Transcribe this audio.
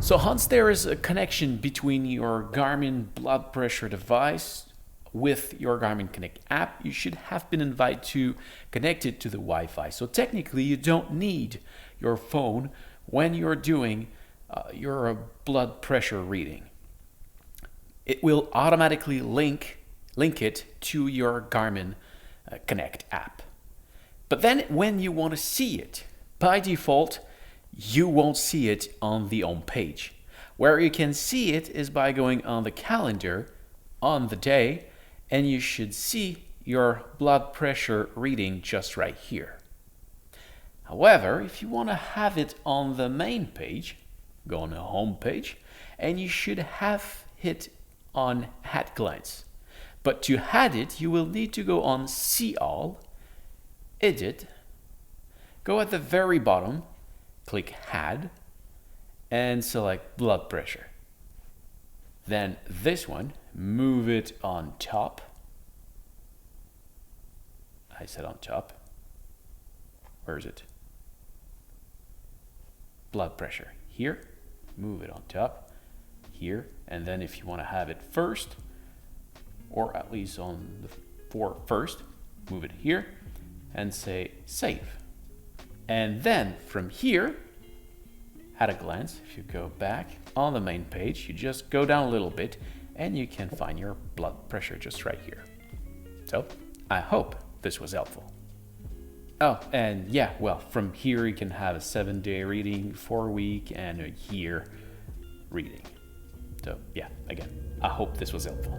So once there is a connection between your Garmin blood pressure device with your Garmin Connect app, you should have been invited to connect it to the Wi-Fi. So technically, you don't need your phone when you're doing your blood pressure reading. It will automatically link it to your Garmin Connect app. But then when you want to see it, by default, you won't see it on the home page. Where you can see it is by going on the calendar on the day, and you should see your blood pressure reading just right here. However, if you want to have it on the main page, go on the home page, and you should have it on at glance. But to add it, you will need to go on See All, Edit, go at the very bottom, click Add, and select blood pressure. Then this one, move it on top. I said on top. Where is it? Blood pressure. Here, move it on top. Here, and then if you want to have it first, or at least on the first, move it here and say save. And then from here, at a glance, if you go back on the main page, you just go down a little bit and you can find your blood pressure just right here. So I hope this was helpful. Oh, and yeah, well, from here you can have a 7-day reading, 4-week, and a year reading. So yeah, again, I hope this was helpful.